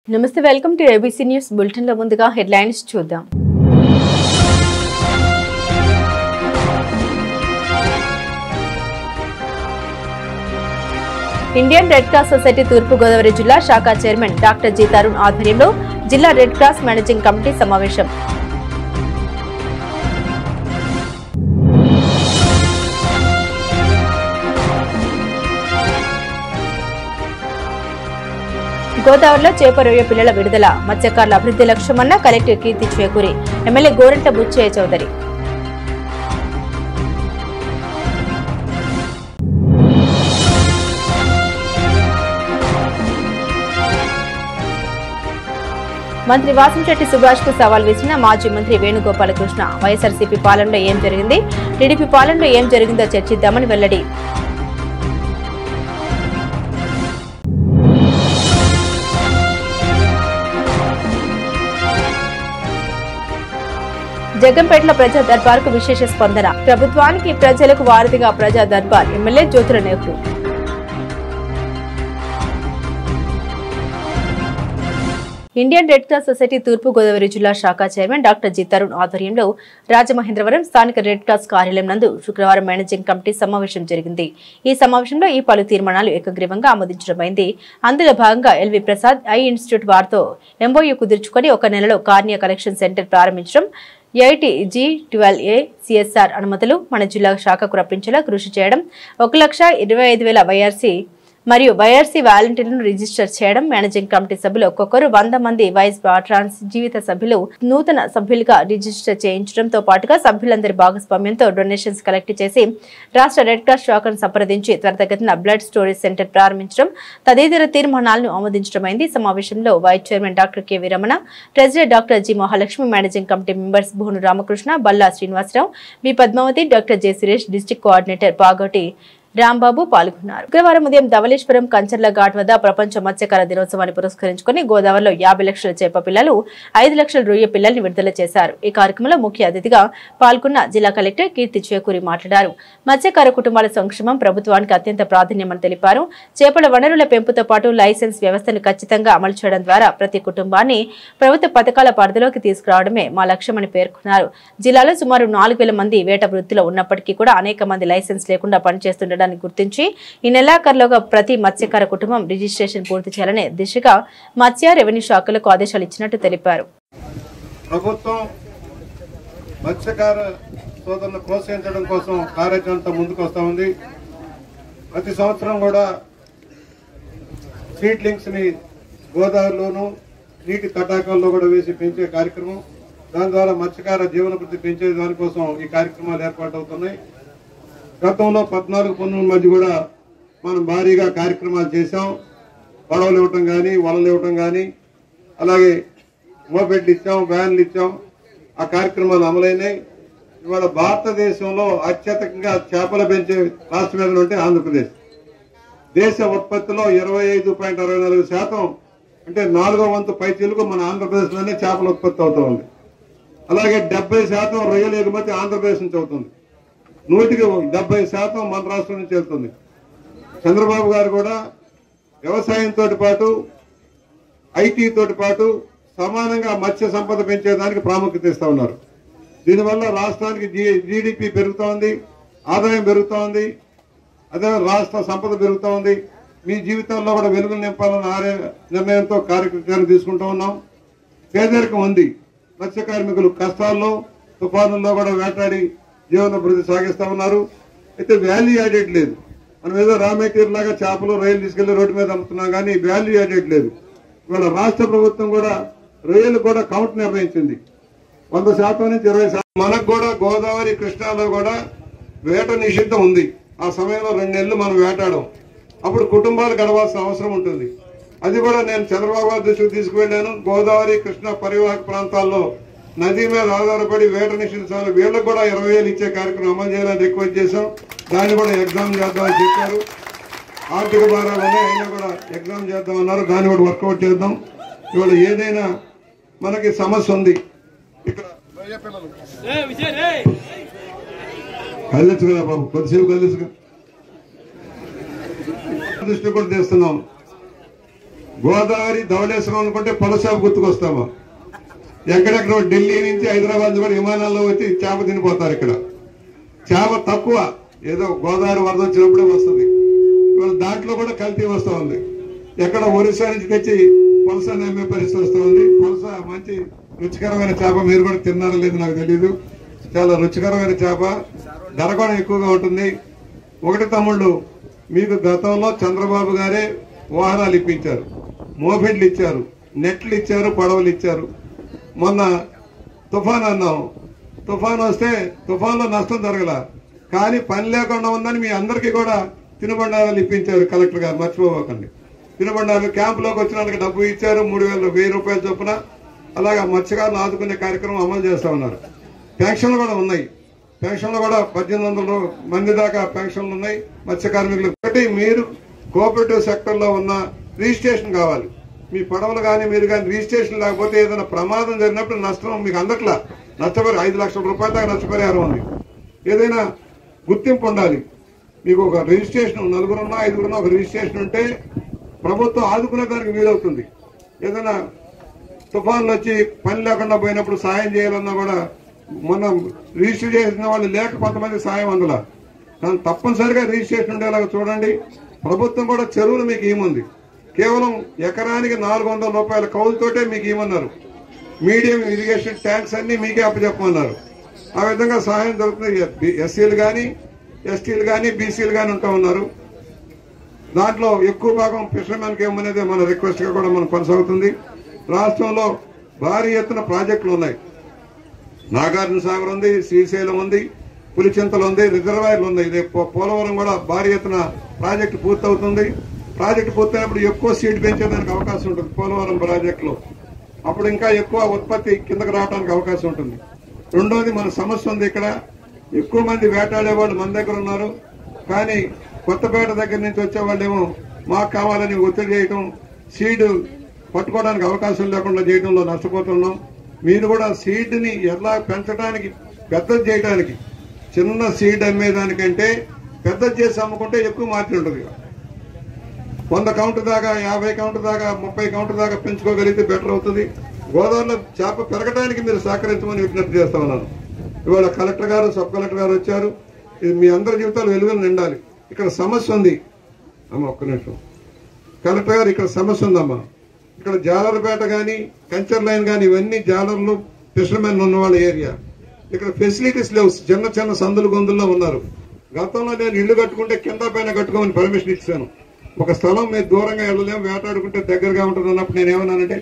నమస్తే welcome to ABC news bulletin లో ముందుగా హెడ్లైన్స్ చూద్దాం. ఇండియన్ రెడ్ క్రాస్ సొసైటీ తూర్పు గోదావరి జిల్లా శాఖ చైర్మన్ డాక్టర్ జి తరుణ్ ఆధ్వర్యంలో జిల్లా రెడ్ క్రాస్ మేనేజింగ్ కమిటీ సమావేశం. గోదావరిలో చేప రొయ్య పిల్లల విడుదల మత్స్యకారుల అభివృద్ధి లక్ష్యమన్న కలెక్టర్ కీర్తి చేకూరి ఎమ్మెల్యే గోరంట బుచ్చయ్య చౌదరి. మంత్రి వాసంశెట్టి సుభాష్ కు సవాల్ వేసిన మాజీ మంత్రి వేణుగోపాలకృష్ణ. వైఎస్ఆర్సీపీ పాలనలో ఏం జరిగింది, టీడీపీ పాలనలో ఏం జరిగిందో చర్చిద్దామని వెల్లడి. జగ్గంపేటలో ప్రజా దర్బార్ కు విశేష స్పందన. ప్రభుత్వానికి ప్రజలకు వారధిగా ప్రజా Darbar MLA Jyothula Nehru. Indian red cross society తూర్పు గోదావరి జిల్లా శాఖ చైర్మన్ డాక్టర్ జి తరుణ్ ఆధ్వర్యంలో రాజమహేంద్రవరం స్థానిక రెడ్ క్రాస్ కార్యాలయం నందు శుక్రవారం మేనేజింగ్ కమిటీ సమావేశం జరిగింది. ఈ సమావేశంలో ఈ పలు తీర్మానాలు ఏకగ్రీవంగా ఆమోదించడమైంది. అందులో భాగంగా ఎల్వి ప్రసాద్ ఐ ఇన్స్టిట్యూట్ వారితో ఎంఓయూ కుదుర్చుకొని ఒక నెలలో కార్నియా కలెక్షన్ సెంటర్ ప్రారంభించడం, AIT-G12A CSR అనుమతులు మన జిల్లా శాఖకు రప్పించేలా కృషి చేయడం, 1,25,000 వైఆర్సీ మరియు వైఆర్సీ వాలంటీర్లను రిజిస్టర్ చేయడం, మేనేజింగ్ కమిటీ సభ్యులు ఒక్కొక్కరు 100 మంది వైస్ ట్రాన్స్ జీవిత సభ్యులు నూతన సభ్యులుగా రిజిస్టర్ చేయించడంతో పాటుగా సభ్యులందరి భాగస్వామ్యంతో డొనేషన్స్ కలెక్ట్ చేసి రాష్ట్ర రెడ్ క్రాస్ శాఖను సంప్రదించి త్వరితగతిన బ్లడ్ స్టోరేజ్ సెంటర్ ప్రారంభించడం తదితర తీర్మానాలను ఆమోదించడమైంది. సమావేశంలో vice chairman doctor K Veeramana, president doctor G Mahalakshmi, managing committee members భూను Ramakrishna, Balla Srinivasarao, B Padmavathi, doctor J Suresh, district coordinator Pagoti Rambabu పాల్గొన్నారు. శుక్రవారం ఉదయం ధవళేశ్వరం కంచర్ల ఘాట్ వద్ద ప్రపంచ మత్స్యకార దినోత్సవాన్ని పురస్కరించుకుని గోదావరిలో 50 లక్షల చేప పిల్లలు, 5 లక్షల రొయ్య పిల్లల్ని విడుదల చేశారు. ఈ కార్యక్రమంలో ముఖ్య అతిథిగా పాల్గొన్న జిల్లా కలెక్టర్ కీర్తి చేకూరి మాట్లాడారు. మత్స్యకార కుటుంబాల సంక్షేమం ప్రభుత్వానికి అత్యంత ప్రాధాన్యమని తెలిపారు. చేపల వనరుల పెంపుతో పాటు లైసెన్స్ వ్యవస్థను ఖచ్చితంగా అమలు చేయడం ద్వారా ప్రతి కుటుంబాన్ని ప్రభుత్వ పథకాల పరిధిలోకి తీసుకురావడమే మా లక్ష్యమని పేర్కొన్నారు. జిల్లాలో సుమారు 4,000 మంది వేట వృత్తిలో ఉన్నప్పటికీ కూడా అనేక మంది లైసెన్స్ లేకుండా పనిచేస్తుండడం గుర్తించి ఈ నెలాఖరులోగా ప్రతి మత్స్యకార కుటుంబం రిజిస్ట్రేషన్ పూర్తి చేయాలనే దిశగా మత్స్య రెవెన్యూ శాఖలకు ఆదేశాలు ఇచ్చినట్టు తెలిపారు. ప్రభుత్వం మత్స్యకార సోదరులను ప్రోత్సహించడం కోసం కార్యాచరణతో ముందుకు వస్తా ఉంది. ప్రతి సంవత్సరం కూడా సీడ్లింగ్స్ ని గోదావరిలోను నీటి తటాకాల్లో కూడా వేసి పెంచే కార్యక్రమం, దాని ద్వారా మత్స్యకార జీవనభృతి పెంచే దానికోసం ఈ కార్యక్రమాలు ఏర్పాటు అవుతున్నాయి. గతంలో 14 పన్నుల మధ్య కూడా మనం భారీగా కార్యక్రమాలు చేశాం. పడవలు ఇవ్వటం కానీ, వలలు ఇవ్వటం కానీ, అలాగే మోపెడ్లు ఇచ్చాం, వ్యాన్లు ఇచ్చాం. ఆ కార్యక్రమాలు అమలైనాయి. ఇవాళ భారతదేశంలో అత్యధికంగా చేపలు పెంచే రాష్ట్రం ఏదైనా ఉంటే ఆంధ్రప్రదేశ్. దేశ ఉత్పత్తిలో 25.64% అంటే 4వ వంతు పైచీలకు మన ఆంధ్రప్రదేశ్లోనే చేపల ఉత్పత్తి అవుతా ఉంది. అలాగే 70% రొయ్యల ఎగుమతి ఆంధ్రప్రదేశ్ నుంచి అవుతుంది. 100కి 70% మన రాష్ట్రం నుంచి వెళ్తుంది. చంద్రబాబు గారు కూడా వ్యవసాయంతో పాటు ఐటీ తోటి పాటు సమానంగా మత్స్య సంపద పెంచేదానికి ప్రాముఖ్యత ఇస్తా ఉన్నారు. దీనివల్ల రాష్ట్రానికి జీడిపి పెరుగుతూ ఉంది, ఆదాయం పెరుగుతూ ఉంది, అదే రాష్ట్ర సంపద పెరుగుతూ ఉంది. మీ జీవితాల్లో కూడా వెలుగులు నింపాలన్న నిర్ణయంతో కార్యక్రమం తీసుకుంటూ ఉన్నాం. పేదరికం ఉంది. మత్స్య కార్మికులు కష్టాల్లో తుఫానుల్లో కూడా వేటాడి జీవనభృతి సాగిస్తా ఉన్నారు. అయితే వాల్యూ యాడెడ్ లేదు. మనం ఏదో రా మెటీరియల్ లాగా చేపలు రైలు తీసుకెళ్లి రోడ్డు మీద అమ్ముతున్నాం కానీ వాల్యూ యాడెడ్ లేదు. ఇవాళ రాష్ట్ర ప్రభుత్వం కూడా రొయ్యలు కూడా కౌంట్ నిర్ణయించింది. 100% నుంచి 20%. మనకు కూడా గోదావరి కృష్ణాలో కూడా వేట నిషిద్ధం ఉంది. ఆ సమయంలో 2 నెలలు మనం వేటాడాం. అప్పుడు కుటుంబాలు గడవాల్సిన అవసరం ఉంటుంది. అది కూడా నేను చంద్రబాబు గారి దృష్టికి తీసుకువెళ్లాను. గోదావరి కృష్ణా పరివాహక ప్రాంతాల్లో నది మీద ఆధారపడి వేట నిషేధించాలి, వీళ్ళకు కూడా 20,000 ఇచ్చే కార్యక్రమం అమలు చేయాలని రిక్వెస్ట్ చేశాం. దాన్ని కూడా ఎగ్జామ్ చేద్దామని చెప్పారు. ఆర్థిక భారాలు ఉన్నాయి, అయినా కూడా ఎగ్జామ్ చేద్దామన్నారు. దాన్ని కూడా వర్కౌట్ చేద్దాం. ఇవాళ ఏదైనా మనకి సమస్య ఉంది. ఇక్కడ కదిలించుకున్నా బాబు, కొద్దిసేపు కదిలించుకు దృష్టి కూడా తెస్తున్నాం. గోదావరి ధవళేశ్వరం అనుకుంటే పులస గుర్తుకొస్తామా? ఎక్కడెక్కడ ఢిల్లీ నుంచి హైదరాబాద్ కూడా విమానాల్లో వచ్చి చేప తినిపోతారు. ఇక్కడ చేప తక్కువ, ఏదో గోదావరి వరద వచ్చినప్పుడే వస్తుంది. దాంట్లో కూడా కల్తీ వస్తూ ఉంది. ఎక్కడ ఒరిస్సా నుంచి తెచ్చి పులస నమ్మే పరిస్థితి వస్తూ ఉంది. పులస మంచి రుచికరమైన చేప, మీరు కూడా తిన్నారో లేదు నాకు తెలీదు. చాలా రుచికరమైన చేప, ధర కూడా ఎక్కువగా ఉంటుంది. ఒకటి తమ్ముళ్ళు, మీకు గతంలో చంద్రబాబు గారే వాహనాలు ఇప్పించారు, మోపెడ్లు ఇచ్చారు, నెట్లు ఇచ్చారు, పడవలు ఇచ్చారు. మొన్న తుఫాన్ అన్నాం, తుఫాన్ వస్తే తుఫాన్లో నష్టం జరగల, కానీ పని లేకుండా ఉందని మీ అందరికీ కూడా తినుబండారాలు ఇప్పించారు కలెక్టర్ గారు, మర్చిపోకండి. తినుబండారాలు క్యాంపులోకి వచ్చిన వాళ్ళకి డబ్బు ఇచ్చారు, 3,000 రూపాయల చొప్పున. అలాగా మత్స్యకారులను ఆదుకునే కార్యక్రమం అమలు చేస్తా ఉన్నారు. పెన్షన్లు కూడా ఉన్నాయి, పెన్షన్లు కూడా 1,800 మంది దాకా పెన్షన్లు ఉన్నాయి మత్స్య కార్మికులు. ఒకటి, మీరు కోఆపరేటివ్ సెక్టర్ లో ఉన్న రిజిస్ట్రేషన్ కావాలి. మీ పడవలు కానీ మీరు కానీ రిజిస్ట్రేషన్ లేకపోతే ఏదైనా ప్రమాదం జరిగినప్పుడు నష్టం మీకు అందట్లా నష్టపరి 5 లక్షల రూపాయల దాకా నష్టపరిహారం ఉంది. ఏదైనా గుర్తింపు ఉండాలి. మీకు ఒక రిజిస్ట్రేషన్ 4 5 ఒక రిజిస్ట్రేషన్ ఉంటే ప్రభుత్వం ఆదుకునే దానికి వీలవుతుంది. ఏదైనా తుఫాన్లు వచ్చి పని లేకుండా పోయినప్పుడు సాయం చేయాలన్నా కూడా మనం రిజిస్టర్ చేసిన వాళ్ళు లేక కొంతమంది సాయం అందులో, కానీ తప్పనిసరిగా రిజిస్ట్రేషన్ ఉండేలాగా చూడండి. ప్రభుత్వం కూడా చెరువులు మీకు ఏముంది, కేవలం ఎకరానికి 400 రూపాయల కౌలుతోటే మీకు ఏమన్నారు. మీడియం ఇరిగేషన్ ట్యాంక్స్ అన్ని మీకే అప్పచెప్పమన్నారు. ఆ విధంగా సహాయం దొరుకుతుంది. ఎస్సీలు కానీ ఎస్టీలు కానీ బీసీలు కానీ ఉంటా ఉన్నారు. దాంట్లో ఎక్కువ భాగం ఫిషర్మెన్కి ఏమనేది మన రిక్వెస్ట్ గా కూడా మనం కొనసాగుతుంది. రాష్ట్రంలో భారీ ఎత్తున ప్రాజెక్టులు ఉన్నాయి. నాగార్జున సాగర్ ఉంది, శ్రీశైలం ఉంది, పులిచింతలు ఉంది, రిజర్వాయర్లు ఉన్నాయి. ఇది పోలవరం కూడా భారీ ఎత్తున ప్రాజెక్టు పూర్తవుతుంది. ప్రాజెక్టు పూర్తయినప్పుడు ఎక్కువ సీడ్ పెంచేదానికి అవకాశం ఉంటుంది పోలవరం ప్రాజెక్టులో. అప్పుడు ఇంకా ఎక్కువ ఉత్పత్తి కిందకు రావడానికి అవకాశం ఉంటుంది. రెండోది, మన సమస్య ఉంది. ఇక్కడ ఎక్కువ మంది వేటాడే వాళ్ళు మన దగ్గర ఉన్నారు, కానీ కొత్తపేట దగ్గర నుంచి వచ్చే వాళ్ళేమో మాకు కావాలని ఒత్తిడి చేయటం, సీడ్ పట్టుకోవడానికి అవకాశం లేకుండా చేయడంలో నష్టపోతున్నాం. మీరు కూడా సీడ్ ని ఎలా పెంచడానికి, పెద్దది చేయడానికి, చిన్న సీడ్ అమ్మేదానికంటే పెద్దది చేసి అమ్ముకుంటే ఎక్కువ మార్జిన్ ఉంటుంది. 100 కౌంటర్ దాకా, 50 కౌంటర్ దాకా, 30 కౌంటర్ దాకా పెంచుకోగలిగితే బెటర్ అవుతుంది. గోదావరిలో చేప పెరగడానికి మీరు సహకరించమని విజ్ఞప్తి చేస్తా ఉన్నాను. ఇవాళ కలెక్టర్ గారు, సబ్ కలెక్టర్ గారు వచ్చారు. ఇది మీ అందరి జీవితాలు వెలుగులు నిండాలి. ఇక్కడ సమస్య ఉంది అమ్మ, ఒక్క నిమిషం. కలెక్టర్ గారు, ఇక్కడ సమస్య ఉందమ్మా. ఇక్కడ జాలర్పేట కానీ, కంచర్ లైన్ కానీ, ఇవన్నీ జాలర్లు, ఫిషర్మెన్ ఉన్న వాళ్ళ ఏరియా. ఇక్కడ ఫెసిలిటీస్ లేవు, చిన్న చిన్న సందులు గొంతుల్లో ఉన్నారు. గతంలో నేను ఇల్లు కట్టుకుంటే కింద పైన కట్టుకోమని పర్మిషన్ ఇచ్చాను. ఒక స్థలం మీరు దూరంగా వెళ్ళలేము, వేటాడుకుంటే దగ్గరగా ఉంటుంది అన్నప్పుడు నేను ఏమన్నానంటే,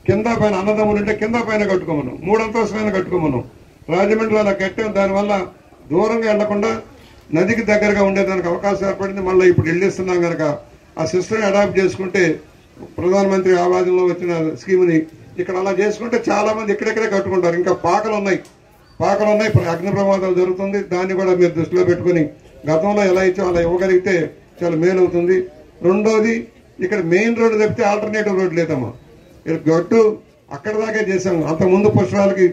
కింద పైన అన్నదమ్ములు ఉంటే కింద పైన కట్టుకోమన్నాం, 3 అంతస్తులైన కట్టుకోమన్నాం. రాజమండ్రిలో అలా కట్టాం. దానివల్ల దూరంగా వెళ్లకుండా నదికి దగ్గరగా ఉండేదానికి అవకాశం ఏర్పడింది. మళ్ళీ ఇప్పుడు ఇల్లు ఇస్తున్నాం కనుక ఆ సిస్టమ్ అడాప్ట్ చేసుకుంటే, ప్రధానమంత్రి ఆవాసంలో వచ్చిన స్కీమ్ని ఇక్కడ అలా చేసుకుంటే చాలా మంది ఇక్కడెక్కడే కట్టుకుంటారు. ఇంకా పాకలు ఉన్నాయి, అగ్ని ప్రమాదాలు జరుగుతుంది. దాన్ని కూడా మీరు దృష్టిలో పెట్టుకుని గతంలో ఎలా ఇచ్చో అలా ఇవ్వగలిగితే చాలా మేలు అవుతుంది. రెండోది, ఇక్కడ మెయిన్ రోడ్డు తప్పితే ఆల్టర్నేటివ్ రోడ్డు లేదమ్మా. గట్టు అక్కడ దాకా చేశాము. అంతకుముందు పుష్పాలకి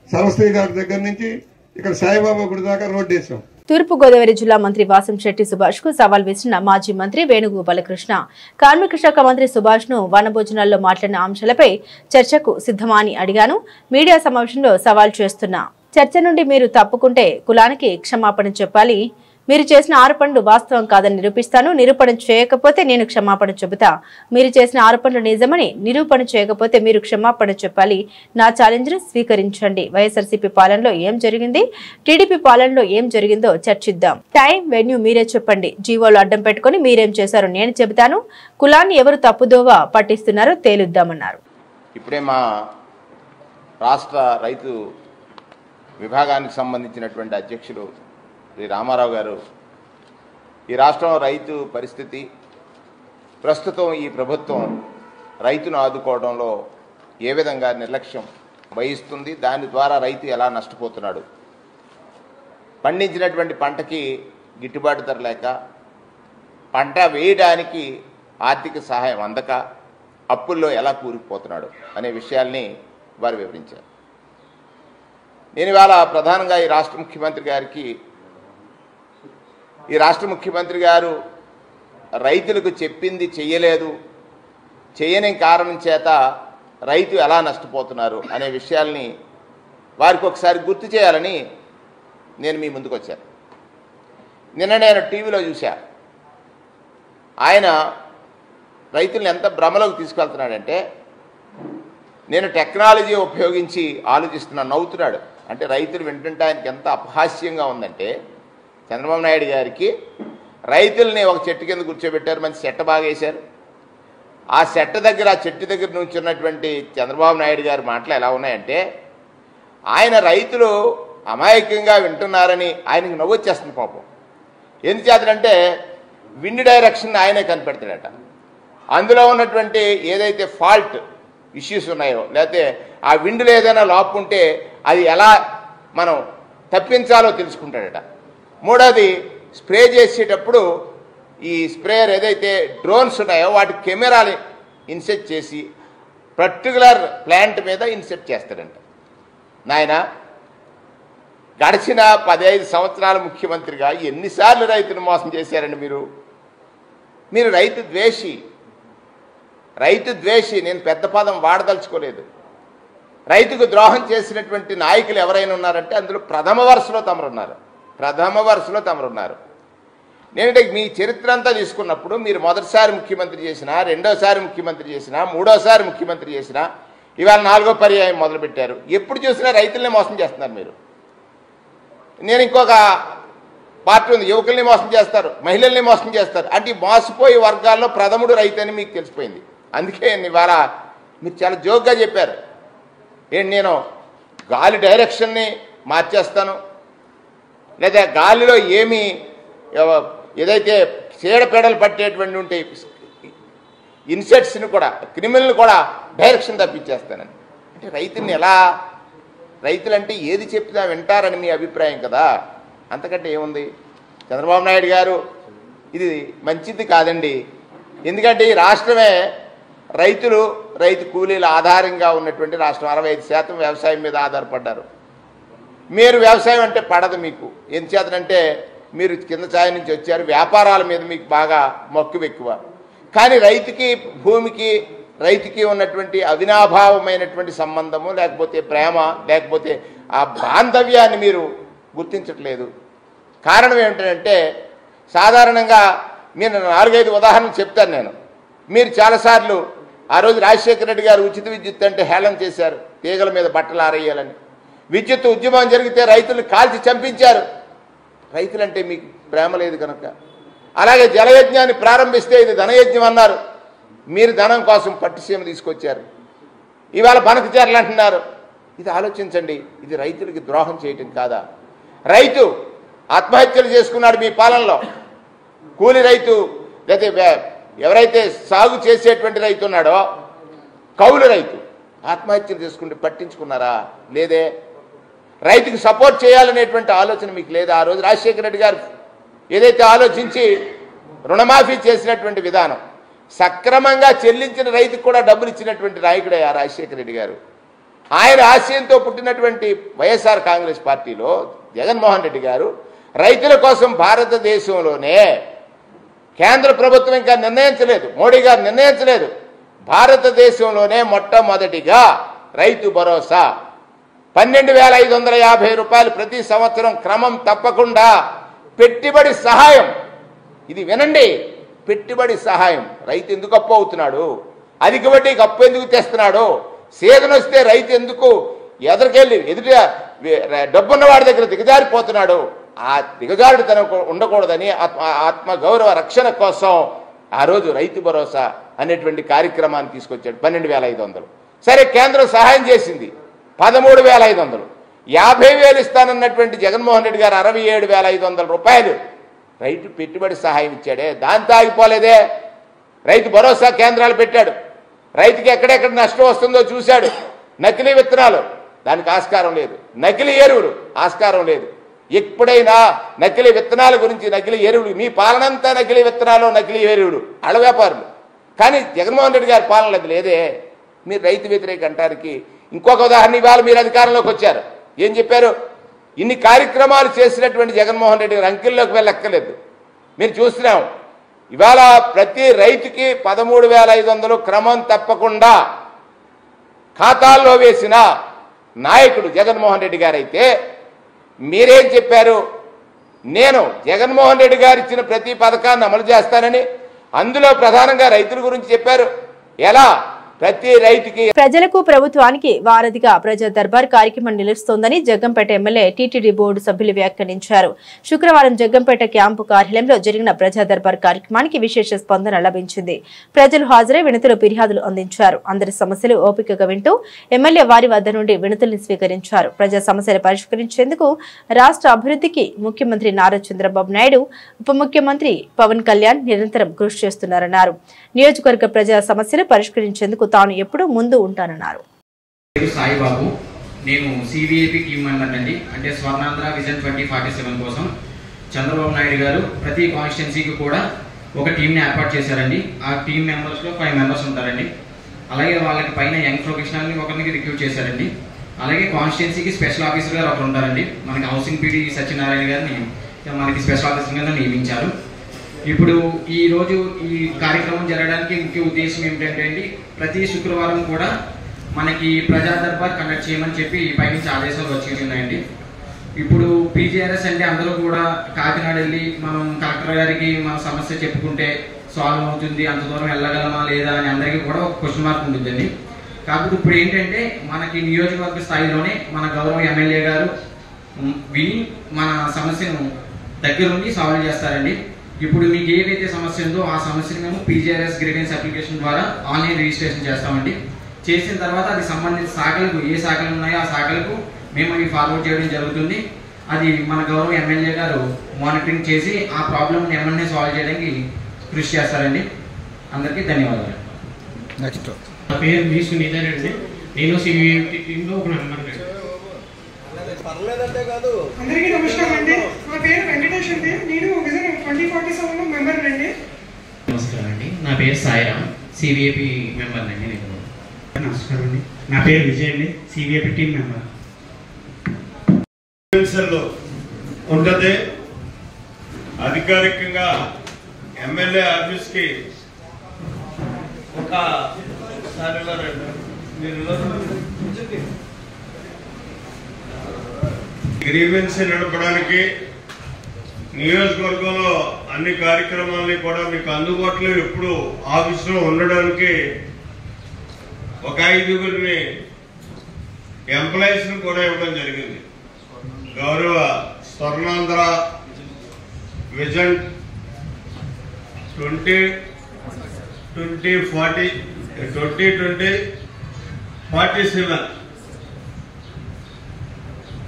సరస్వతి గారి దగ్గర నుంచి ఇక్కడ సాయిబాబా గుడి దాకా రోడ్డు వేసాం. తూర్పుగోదావరి జిల్లా మంత్రి వాసంశెట్టి సుభాష్ కు సవాల్ విసిరిన మాజీ మంత్రి వేణుగోపాలకృష్ణ, కార్మిక శాఖ మంత్రి సుభాష్ ను వనభోజనాల్లో మాట్లాడిన అంశాలపై చర్చకు సిద్ధమా అని అడిగాను. మీడియా సమావేశంలో సవాల్ చేస్తున్నా, చర్చ నుండి మీరు తప్పుకుంటే కులానికి క్షమాపణ చెప్పాలి. మీరు చేసిన ఆరోపణలు వాస్తవం కాదని నిరూపిస్తాను. నిరూపణ చేయకపోతే నేను క్షమాపణ చెబుతా. మీరు చేసిన ఆరోపణలు నిజమని నిరూపణ చేయకపోతే మీరు క్షమాపణ చెప్పాలి. నా ఛాలెంజ్ ను స్వీకరించండి. వైఎస్ఆర్సీపీ పాలనలో ఏం జరిగింది, టీడీపీ పాలనలో ఏం జరిగిందో చర్చిద్దాం. టైం, వెన్యూ మీరే చెప్పండి. జీవోలు అడ్డం పెట్టుకుని మీరేం చేశారో నేను చెబుతాను. కులాన్ని ఎవరు తప్పుదోవ పట్టిస్తున్నారో తేలుద్దామన్నారు. ఇప్పుడే మా రాష్ట్ర రైతు విభాగానికి సంబంధించినటువంటి అధ్యక్షులు శ్రీ రామారావు గారు ఈ రాష్ట్రంలో రైతు పరిస్థితి, ప్రస్తుతం ఈ ప్రభుత్వం రైతును ఆదుకోవడంలో ఏ విధంగా నిర్లక్ష్యం వహిస్తుంది, దాని ద్వారా రైతు ఎలా నష్టపోతున్నాడు, పండించినటువంటి పంటకి గిట్టుబాటు ధర లేక, పంట వేయడానికి ఆర్థిక సహాయం అందక అప్పుల్లో ఎలా కూరుకుపోతున్నాడు అనే విషయాల్ని వారు వివరించారు. నేను ఇవాళ ప్రధానంగా ఈ రాష్ట్ర ముఖ్యమంత్రి గారు రైతులకు చెప్పింది చెయ్యలేదు, చేయని కారణం చేత రైతు ఎలా నష్టపోతున్నారు అనే విషయాల్ని వారికి ఒకసారి గుర్తు చేయాలని నేను మీ ముందుకు వచ్చాను. నిన్న నేను టీవీలో చూశా, ఆయన రైతుల్ని ఎంత భ్రమలోకి తీసుకెళ్తున్నాడంటే, నేను టెక్నాలజీ ఉపయోగించి ఆలోచిస్తున్నాను, నవ్వుతున్నాడు. అంటే రైతులు వింటుంటే ఆయనకి ఎంత అపహాస్యంగా ఉందంటే, చంద్రబాబు నాయుడు గారికి రైతుల్ని ఒక చెట్టు కింద కూర్చోబెట్టారు, మంచి సెట్ట బాగా వేశారు. ఆ సెట్ట దగ్గర, ఆ చెట్టు దగ్గర నుంచి ఉన్నటువంటి చంద్రబాబు నాయుడు గారి మాటలు ఎలా ఉన్నాయంటే, ఆయన రైతులు అమాయకంగా వింటున్నారని ఆయనకి నవ్వొచ్చేస్తుంది పాపం. ఎందుచేతంటే విండ్ డైరెక్షన్ ఆయనే కనిపెడతాడట. అందులో ఉన్నటువంటి ఏదైతే ఫాల్ట్ ఇష్యూస్ ఉన్నాయో, లేకపోతే ఆ విండ్లో ఏదైనా లోపు ఉంటే అది ఎలా మనం తప్పించాలో తెలుసుకుంటాడట. మూడోది, స్ప్రే చేసేటప్పుడు ఈ స్ప్రేయర్ ఏదైతే డ్రోన్స్ ఉన్నాయో వాటి కెమెరాని ఇన్సెట్ చేసి పర్టికులర్ ప్లాంట్ మీద ఇన్సెట్ చేస్తాడంట. నాయన, గడిచిన 15 సంవత్సరాల ముఖ్యమంత్రిగా ఎన్నిసార్లు రైతును మోసం చేశారండి మీరు రైతు ద్వేషి. నేను పెద్ద పదం వాడదలుచుకోలేదు. రైతుకు ద్రోహం చేసినటువంటి నాయకులు ఎవరైనా ఉన్నారంటే అందులో ప్రథమ వరుసలో తమరున్నారు. నేనంటే మీ చరిత్ర అంతా తీసుకున్నప్పుడు మీరు మొదటిసారి ముఖ్యమంత్రి చేసినా, రెండోసారి ముఖ్యమంత్రి చేసినా, మూడోసారి ముఖ్యమంత్రి చేసినా, ఇవాళ 4వ పర్యాయం మొదలుపెట్టారు. ఎప్పుడు చూసినా రైతుల్ని మోసం చేస్తున్నారు మీరు. నేను ఇంకొక పార్టీ ఉంది, యువకుల్ని మోసం చేస్తారు, మహిళల్ని మోసం చేస్తారు. అంటే మోసపోయే వర్గాల్లో ప్రథముడు రైతు అని మీకు తెలిసిపోయింది. అందుకే ఇవాళ మీరు చాలా జోక్గా చెప్పారు, నేను గాలి డైరెక్షన్ని మార్చేస్తాను, లేదా గాలిలో ఏమి ఏదైతే చీడపీడలు పట్టేటువంటి ఉంటే ఇన్సెక్ట్స్ని కూడా, క్రిమినల్ని కూడా డైరెక్షన్ తప్పించేస్తానని. అంటే రైతుల్ని ఎలా, రైతులంటే ఏది చెప్తా వింటారని మీ అభిప్రాయం కదా. అంతకంటే ఏముంది? చంద్రబాబు నాయుడు గారు ఇది మంచిది కాదండి. ఎందుకంటే ఈ రాష్ట్రమే రైతు కూలీల ఆధారంగా ఉన్నటువంటి రాష్ట్రం. 65% వ్యవసాయం మీద ఆధారపడ్డారు. మీరు వ్యవసాయం అంటే పడదు మీకు. ఎందుచేతనంటే మీరు కింద స్థాయి నుంచి వచ్చారు, వ్యాపారాల మీద మీకు బాగా మక్కువ ఎక్కువ. కానీ రైతుకి ఉన్నటువంటి అవినాభావమైనటువంటి సంబంధము, లేకపోతే ప్రేమ, లేకపోతే ఆ బాంధవ్యాన్ని మీరు గుర్తించట్లేదు. కారణం ఏమిటంటే, సాధారణంగా నేను 4-5 ఉదాహరణలు చెప్తాను నేను. మీరు చాలాసార్లు ఆ రోజు రాజశేఖర రెడ్డి గారు ఉచిత విద్యుత్ అంటే హేళన చేశారు, తీగల మీద బట్టలు ఆరేయాలని. విద్యుత్ ఉద్యమం జరిగితే రైతులు కాల్చి చంపించారు. రైతులంటే మీకు ప్రేమ లేదు కనుక. అలాగే జలయజ్ఞాన్ని ప్రారంభిస్తే ఇది ధనయజ్ఞం అన్నారు. మీరు ధనం కోసం పట్టుసీమ తీసుకొచ్చారు. ఇవాళ బనకచర్లు అంటున్నారు. ఇది ఆలోచించండి, ఇది రైతులకి ద్రోహం చేయటం కాదా? రైతు ఆత్మహత్యలు చేసుకున్నాడు మీ పాలనలో. కూలి రైతు, లేకపోతే ఎవరైతే సాగు చేసేటువంటి రైతు ఉన్నాడో, కౌలు రైతు ఆత్మహత్యలు చేసుకుంటే పట్టించుకున్నారా? లేదే. రైతుకి సపోర్ట్ చేయాలనేటువంటి ఆలోచన మీకు లేదా? ఆ రోజు రాజశేఖర రెడ్డి గారు ఏదైతే ఆలోచించి రుణమాఫీ చేసినటువంటి విధానం, సక్రమంగా చెల్లించిన రైతుకు కూడా డబ్బులు ఇచ్చినటువంటి నాయకుడే ఆ రాజశేఖర రెడ్డి గారు. ఆయన ఆశయంతో పుట్టినటువంటి వైఎస్ఆర్ కాంగ్రెస్ పార్టీలో జగన్మోహన్ రెడ్డి గారు రైతుల కోసం భారతదేశంలోనే, కేంద్ర ప్రభుత్వం ఇంకా నిర్ణయించలేదు, మోడీ గారు నిర్ణయించలేదు, భారతదేశంలోనే మొట్టమొదటిగా రైతు భరోసా 12,550 రూపాయలు ప్రతి సంవత్సరం క్రమం తప్పకుండా పెట్టుబడి సహాయం. ఇది వినండి, పెట్టుబడి సహాయం. రైతు ఎందుకు అప్పు అవుతున్నాడు? అధిక వడ్డీకి అప్పు ఎందుకు తెస్తున్నాడు? సీజన్ వస్తే రైతు ఎందుకు ఎదురుకెళ్ళి డబ్బున్న వాడి దగ్గర దిగజారిపోతున్నాడు? ఆ దిగజారుడుతనం ఉండకూడదని ఆత్మ గౌరవ రక్షణ కోసం ఆ రోజు రైతు భరోసా అనేటువంటి కార్యక్రమాన్ని తీసుకొచ్చాడు. 12,500. సరే, కేంద్రం సహాయం చేసింది 13,500. 50,000 ఇస్తానన్నటువంటి జగన్మోహన్ రెడ్డి గారు 67,500 రూపాయలు రైతు పెట్టుబడి సహాయం ఇచ్చాడే. దాంతో ఆగిపోలేదే. రైతు భరోసా కేంద్రాలు పెట్టాడు. రైతుకి ఎక్కడెక్కడ నష్టం వస్తుందో చూశాడు. నకిలీ విత్తనాలు, దానికి ఆస్కారం లేదు. నకిలీ ఎరువులు, ఆస్కారం లేదు. ఎప్పుడైనా నకిలీ విత్తనాల గురించి, నకిలీ ఎరువులు, మీ పాలనంతా నకిలీ విత్తనాలు, నకిలీ ఎరువులు, అళ్ళ వ్యాపారులు. కానీ జగన్మోహన్ రెడ్డి గారి పాలన అది లేదే. మీరు రైతు వ్యతిరేక అంటానికి ఇంకొక ఉదాహరణ, ఇవాళ మీరు అధికారంలోకి వచ్చారు. ఏం చెప్పారు? ఇన్ని కార్యక్రమాలు చేసినటువంటి జగన్మోహన్ రెడ్డి గారు అంకెల్లోకి వెళ్ళక్కర్లేదు. మీరు చూస్తున్నాం, ఇవాళ ప్రతి రైతుకి 13,500 క్రమం తప్పకుండా ఖాతాల్లో వేసిన నాయకుడు జగన్మోహన్ రెడ్డి గారు అయితే మీరేం చెప్పారు? నేను జగన్మోహన్ రెడ్డి గారు ఇచ్చిన ప్రతి పథకాన్ని అమలు చేస్తానని, అందులో ప్రధానంగా రైతుల గురించి చెప్పారు. ఎలా? ప్రతి రైతుకి ప్రజలకు ప్రభుత్వానికి వారధిగా ప్రజా దర్బార్ కార్యక్రమం నిలుస్తోందని జగ్గంపేట ఎమ్మెల్యే టీటీడీ బోర్డు సభ్యులు వ్యాఖ్యానించారు. శుక్రవారం జగ్గంపేట క్యాంపు కార్యాలయంలో జరిగిన ప్రజా దర్బార్ కార్యక్రమానికి విశేష స్పందన లభించింది. ప్రజలు హాజరై వినతులు, ఫిర్యాదులు అందించారు. అందరి సమస్యలు ఓపికగా వింటూ ఎమ్మెల్యే వారి వద్ద నుండి వినతుల్ని స్వీకరించారు. ప్రజా సమస్యలు పరిష్కరించేందుకు రాష్ట్ర అభివృద్ధికి ముఖ్యమంత్రి నారా చంద్రబాబు నాయుడు, ఉప ముఖ్యమంత్రి పవన్ కళ్యాణ్ నిరంతరం కృషి చేస్తున్నారన్నారు. నియోజకవర్గ ప్రజా సమస్యలు పరిష్కరించేందుకు తాను ఎప్పుడూ ముందు ఉంటానన్నారు. సాయిబాబు, నేను సివిఐపి టీమ్ మెంబర్ అండి. అంటే స్వర్ణాంధ్ర విజన్ 2047 కోసం చంద్రబాబు నాయుడు గారు ప్రతి కాన్స్టిట్యున్సీకి కూడా ఒక టీంని ఏర్పాటు చేశారండి. ఆ టీం మెంబర్స్లో 5 మెంబర్స్ ఉంటారండి. అలాగే వాళ్ళకి పైన యంగ్ ప్రొఫెషనల్ని ఒకరికి రిక్రూట్ చేశారండి. అలాగే కాన్స్టిట్యున్సీకి స్పెషల్ ఆఫీసర్ గారు ఒకరు ఉంటారండి. మనకి హౌసింగ్ పీడీ సత్యనారాయణ గారిని మనకి స్పెషల్ ఆఫీసర్ గా నియమించారు. ఇప్పుడు ఈ రోజు ఈ కార్యక్రమం జరగడానికి ముఖ్య ఉద్దేశం ఏమిటంటే అండి, ప్రతి శుక్రవారం కూడా మనకి ప్రజా దర్బార్ కండక్ట్ చేయమని చెప్పి పైనుంచి ఆదేశాలు వచ్చేసినాయండి. ఇప్పుడు పీజీఆర్ఎస్ అంటే అందరూ కూడా కాకినాడ వెళ్ళి మనం కలెక్టర్ గారికి మన సమస్య చెప్పుకుంటే సాల్వ్ అవుతుంది, అంత దూరం వెళ్ళగలమా లేదా అని అందరికీ కూడా ఒక క్వశ్చన్ మార్క్ ఉంటుందండి. కాకపోతే ఇప్పుడు ఏంటంటే మనకి నియోజకవర్గ స్థాయిలోనే మన గౌరవ ఎమ్మెల్యే గారు విని మన సమస్యను దగ్గరుండి సాల్వ్ చేస్తారండి. ఇప్పుడు మీకు ఏదైతే సమస్య ఉందో ఆ సమస్యను మేము పీజీఆర్ఎస్ గ్రీవెన్స్ అప్లికేషన్ ద్వారా ఆన్లైన్ రిజిస్ట్రేషన్ చేస్తామండి. చేసిన తర్వాత అది సంబంధిత శాఖలకు ఏ శాఖలు ఉన్నాయో ఆ శాఖలకు మేము అవి ఫార్వర్డ్ చేయడం జరుగుతుంది. అది మన గౌరవ ఎమ్మెల్యే గారు మానిటరింగ్ చేసి ఆ ప్రాబ్లమ్ని ఎమ్మెల్యే సాల్వ్ చేయడానికి కృషి చేస్తారండి. అందరికీ ధన్యవాదాలు. నెక్స్ట్ నా పేరు మీ సునీత రెడ్డి. నేను సివిఐపి టీంలో ఒక మెంబర్ రెడ్డి. అందరికీ నమస్కారం అండి. నా పేరు వెంకటేష్ అండి. నేను విజన్ 2047 మెంబర్ అండి. నమస్కారం అండి. నా పేరు సాయిరామ్, సివిఐపి మెంబర్ అండి. నేను నమస్కారం అండి. నా పేరు విజయ్ అండి, సివిఐపి టీం మెంబర్. ఉంటుంది అధికారికంగా ఎమ్మెల్యే ఆఫీస్కి ఒక గ్రీవెన్స్ నడపడానికి నియోజకవర్గంలో అన్ని కార్యక్రమాలని కూడా మీకు అందుబాటులో ఎప్పుడు ఆఫీసులో ఉండడానికి ఒక 5 ఎంప్లాయీస్ కూడా ఇవ్వడం జరిగింది. గౌరవ స్వర్ణాంధ్ర విజన్ 2047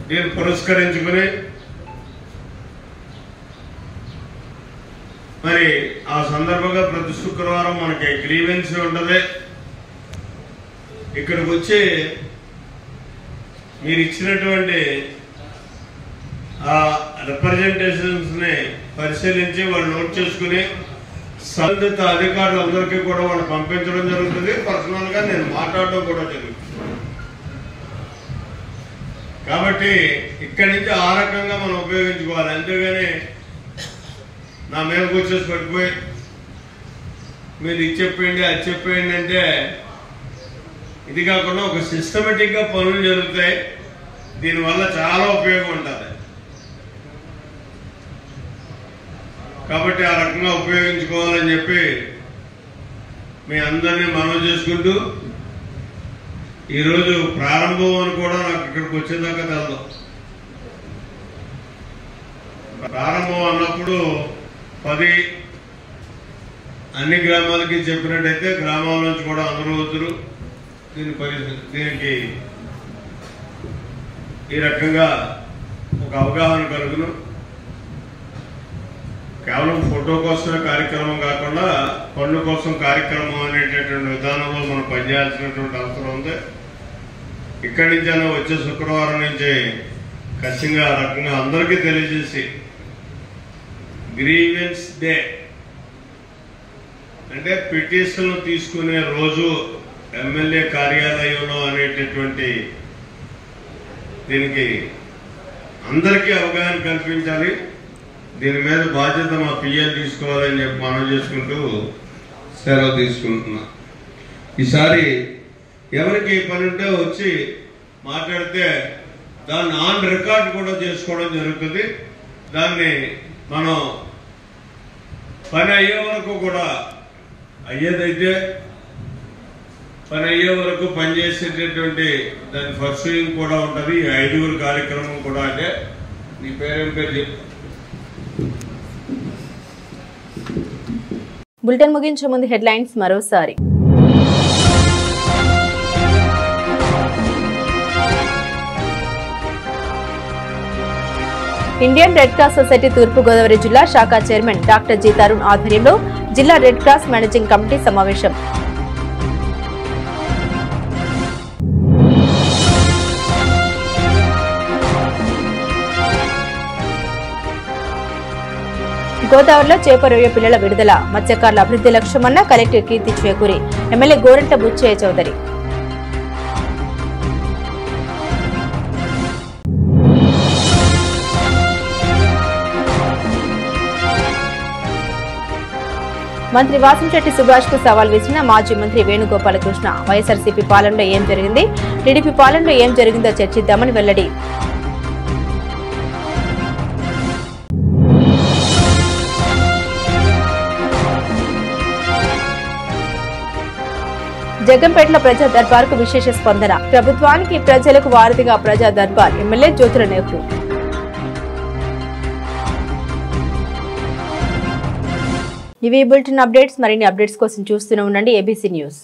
దీన్ని పురస్కరించుకుని మరి ఆ సందర్భంగా ప్రతి శుక్రవారం మనకి గ్రీవెన్స్ ఉంటుంది. ఇక్కడికి వచ్చి మీరు ఇచ్చినటువంటి ఆ రిప్రజెంటేషన్స్ ని పరిశీలించి వాళ్ళు నోట్ చేసుకుని సంబంధిత అధికారులందరికీ కూడా వాళ్ళు పంపించడం జరుగుతుంది. పర్సనల్ గా నేను మాట్లాడడం కూడా జరుగుతుంది. కాబట్టి ఇక్కడి నుంచి ఆ రకంగా మనం ఉపయోగించుకోవాలి. అంతేగాని నా మీదకి వచ్చేసి పడిపోయి మీరు ఇది చెప్పండి అది చెప్పండి అంటే ఇది కాకుండా ఒక సిస్టమేటిక్ గా పనులు జరుగుతాయి. దీనివల్ల చాలా ఉపయోగం ఉంటుంది. కాబట్టి ఆ రకంగా ఉపయోగించుకోవాలని చెప్పి మీ అందరినీ మనవి చేసుకుంటూ, ఈరోజు ప్రారంభం అని కూడా నాకు ఇక్కడికి వచ్చేదాకా తెలదు. ప్రారంభం అన్నప్పుడు 10 అన్ని గ్రామాలకి చెప్పినట్టయితే గ్రామాల నుంచి కూడా అందరూ వద్దురు దీనికి ఈ రకంగా ఒక అవగాహన కలుగును. కేవలం ఫోటో కోసమే కార్యక్రమం కాకుండా పన్ను కోసం కార్యక్రమం అనేటటువంటి విధానంలో మనం పనిచేయాల్సినటువంటి అవసరం ఉంది. ఇక్కడి నుంచైనా వచ్చే శుక్రవారం నుంచి ఖచ్చితంగా ఆ రకంగా అందరికీ తెలియజేసి గ్రీవెన్స్ డే అంటే పిటిషన్లు తీసుకునే రోజు ఎమ్మెల్యే కార్యాలయంలో అనేటటువంటి దీనికి అందరికీ అవగాహన కల్పించాలి. దీని మీద బాధ్యత మా పిఎల్ తీసుకోవాలని చెప్పి మనం చేసుకుంటూ సెలవు తీసుకుంటున్నాం. ఈసారి ఎవరికి పని ఉంటే వచ్చి మాట్లాడితే దాన్ని ఆన్ రికార్డ్ కూడా చేసుకోవడం జరుగుతుంది. దాన్ని మనం పని అయ్యే వరకు కూడా అయ్యేదైతే పని అయ్యే వరకు పనిచేసేటటువంటి దాని పర్సూయింగ్ కూడా ఉంటుంది. 5 కార్యక్రమం కూడా. అంటే నీ పేరేం పేరు చెప్పు. బులెటిన్ ముగించే ముందు హెడ్లైన్స్ మరోసారి. ఇండియన్ రెడ్ క్రాస్ సొసైటీ తూర్పు గోదావరి జిల్లా శాఖ చైర్మన్ డాక్టర్ జి తరుణ్ ఆధ్వర్యంలో జిల్లా రెడ్ క్రాస్ మేనేజింగ్ కమిటీ సమావేశం. గోదావరిలో చేప రొయ్య పిల్లల విడుదల, మత్స్యకారుల అభివృద్ధి లక్ష్యమన్న కలెక్టర్ కీర్తి చేకూరి, ఎమ్మెల్యే గోరంట్ల బుచ్చయ్య చౌదరి. మంత్రి వాసంశెట్టి సుభాష్ కు సవాల్ విసిరిన మాజీ మంత్రి వేణుగోపాలకృష్ణ. వైఎస్ఆర్సీపీ పాలనలో ఏం జరిగింది, టీడీపీ పాలనలో ఏం జరిగిందో చర్చిద్దామని వెల్లడి. జగ్గంపేటలో ప్రజా దర్బార్ కు విశేష స్పందన. ప్రభుత్వానికి ప్రజలకు వారధిగా ప్రజా దర్బార్, ఎమ్మెల్యే జ్యోతుల నెహ్రూ. ఇవి బులెటిన్ అప్డేట్స్. మరిన్ని అప్డేట్స్ కోసం చూస్తూనే ఉండండి ABC న్యూస్.